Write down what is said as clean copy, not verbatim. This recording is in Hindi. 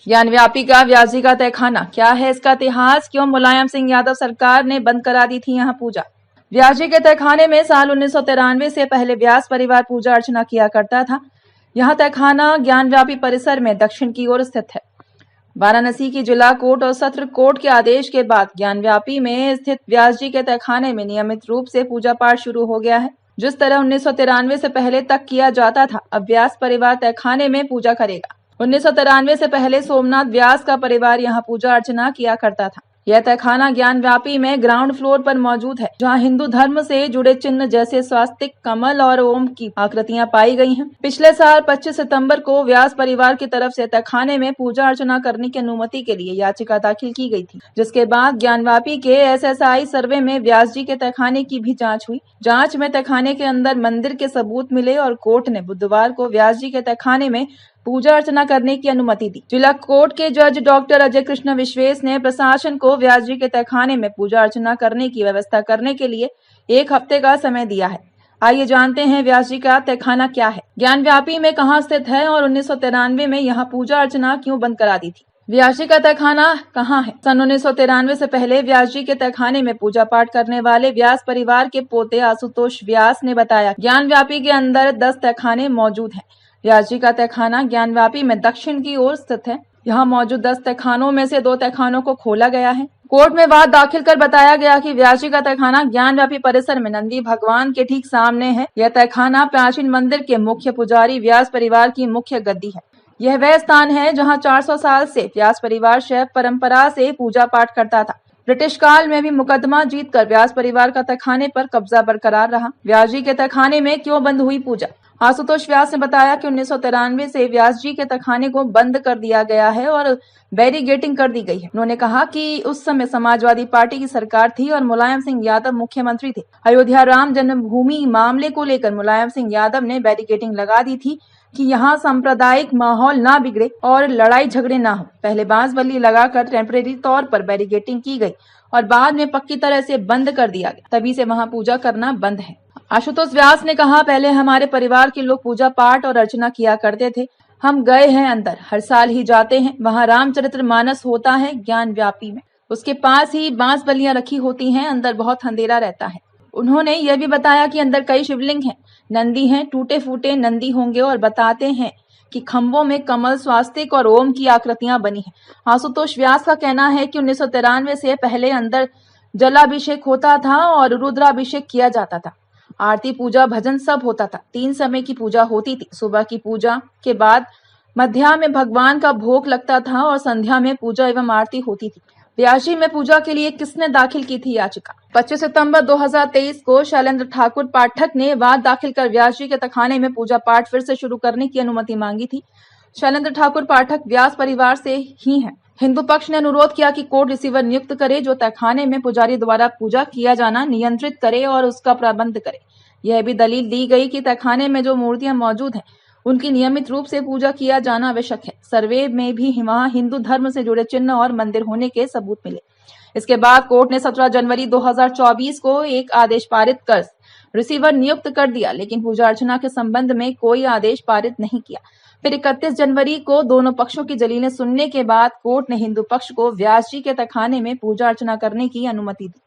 ज्ञानव्यापी का व्यास जी का तहखाना, क्या है इसका इतिहास? क्यों मुलायम सिंह यादव सरकार ने बंद करा दी थी यहाँ पूजा? व्यास जी के तहखाने में साल 1993 से पहले व्यास परिवार पूजा अर्चना किया करता था। यहाँ तहखाना ज्ञानव्यापी परिसर में दक्षिण की ओर स्थित है। वाराणसी की जिला कोर्ट और सत्र कोर्ट के आदेश के बाद ज्ञानव्यापी में स्थित व्यास जी के तहखाने में नियमित रूप से पूजा पाठ शुरू हो गया है। जिस तरह 1993 से पहले तक किया जाता था, अब व्यास परिवार तहखाने में पूजा करेगा। 1993 से पहले सोमनाथ व्यास का परिवार यहाँ पूजा अर्चना किया करता था। यह तहखाना ज्ञानव्यापी में ग्राउंड फ्लोर पर मौजूद है, जहाँ हिंदू धर्म से जुड़े चिन्ह जैसे स्वास्तिक, कमल और ओम की आकृतियां पाई गई हैं। पिछले साल 25 सितंबर को व्यास परिवार की तरफ से तहखाने में पूजा अर्चना करने की अनुमति के लिए याचिका दाखिल की गई थी, जिसके बाद ज्ञानव्यापी के SSI सर्वे में व्यास जी के तहखाने की भी जाँच हुई। जाँच में तहखाने के अंदर मंदिर के सबूत मिले और कोर्ट ने बुधवार को व्यास जी के तहखाने में पूजा अर्चना करने की अनुमति दी। जिला कोर्ट के जज डॉक्टर अजय कृष्ण विश्वेश ने प्रशासन को व्यास जी के तहखाने में पूजा अर्चना करने की व्यवस्था करने के लिए 1 हफ्ते का समय दिया है। आइए जानते हैं व्यास जी का तहखाना क्या है, ज्ञानव्यापी में कहाँ स्थित है और 1993 में यहाँ पूजा अर्चना क्यों बंद करा दी थी। व्यास जी का तहखाना कहाँ है? सन 1993 से पहले व्यास जी के तहखाने में पूजा पाठ करने वाले व्यास परिवार के पोते आशुतोष व्यास ने बताया, ज्ञानव्यापी के अंदर 10 तहखाने मौजूद हैं। व्यास जी का तहखाना ज्ञानव्यापी में दक्षिण की ओर स्थित है। यहाँ मौजूद 10 तहखानों में से 2 तहखानों को खोला गया है। कोर्ट में वाद दाखिल कर बताया गया कि व्यास जी का तहखाना ज्ञानव्यापी परिसर में नंदी भगवान के ठीक सामने है। यह तहखाना प्राचीन मंदिर के मुख्य पुजारी व्यास परिवार की मुख्य गद्दी है। यह वह स्थान है जहाँ 400 साल से व्यास परिवार शैव परंपरा से पूजा पाठ करता था। ब्रिटिश काल में भी मुकदमा जीतकर व्यास परिवार का तहखाने पर कब्जा बरकरार रहा। व्यास जी के तहखाने में क्यों बंद हुई पूजा? आशुतोष व्यास ने बताया कि 1993 से व्यास जी के तहखाने को बंद कर दिया गया है और बैरिगेटिंग कर दी गई है। उन्होंने कहा कि उस समय समाजवादी पार्टी की सरकार थी और मुलायम सिंह यादव मुख्यमंत्री थे। अयोध्या राम जन्मभूमि मामले को लेकर मुलायम सिंह यादव ने बैरिगेटिंग लगा दी थी कि यहाँ सांप्रदायिक माहौल ना बिगड़े और लड़ाई झगड़े ना हो। पहले बांस बल्ली लगाकर टेम्परेरी तौर पर बैरिगेटिंग की गई और बाद में पक्की तरह से बंद कर दिया गया, तभी से वहाँ पूजा करना बंद है। आशुतोष व्यास ने कहा, पहले हमारे परिवार के लोग पूजा पाठ और अर्चना किया करते थे। हम गए हैं अंदर, हर साल ही जाते हैं। वहाँ रामचरितमानस होता है ज्ञानव्यापी में, उसके पास ही बांस बल्लियां रखी होती हैं। अंदर बहुत अंधेरा रहता है। उन्होंने यह भी बताया कि अंदर कई शिवलिंग हैं, नंदी हैं, टूटे फूटे नंदी होंगे और बताते हैं कि खंभों में कमल, स्वास्तिक और ओम की आकृतियां बनी हैं। आशुतोष व्यास का कहना है कि 1993 से पहले अंदर जलाभिषेक होता था और रुद्राभिषेक किया जाता था। आरती, पूजा, भजन सब होता था। 3 समय की पूजा होती थी। सुबह की पूजा के बाद मध्याह्न में भगवान का भोग लगता था और संध्या में पूजा एवं आरती होती थी। व्यास जी में पूजा के लिए किसने दाखिल की थी याचिका? 25 सितंबर 2023 को शैलेंद्र ठाकुर पाठक ने वाद दाखिल कर व्यास जी के तहखाने में पूजा पाठ फिर से शुरू करने की अनुमति मांगी थी। शैलेंद्र ठाकुर पाठक व्यास परिवार से ही हैं। हिंदू पक्ष ने अनुरोध किया कि कोर्ट रिसीवर नियुक्त करे जो तहखाने में पुजारी द्वारा पूजा किया जाना नियंत्रित करे और उसका प्रबंध करे। यह भी दलील दी गई कि तहखाने में जो मूर्तियां मौजूद हैं उनकी नियमित रूप से पूजा किया जाना आवश्यक है। सर्वे में भी वहां हिंदू धर्म से जुड़े चिन्ह और मंदिर होने के सबूत मिले। इसके बाद कोर्ट ने 17 जनवरी 2024 को एक आदेश पारित कर रिसीवर नियुक्त कर दिया, लेकिन पूजा अर्चना के संबंध में कोई आदेश पारित नहीं किया। फिर 31 जनवरी को दोनों पक्षों की दलीलें सुनने के बाद कोर्ट ने हिंदू पक्ष को व्यास जी के तहखाने में पूजा अर्चना करने की अनुमति दी।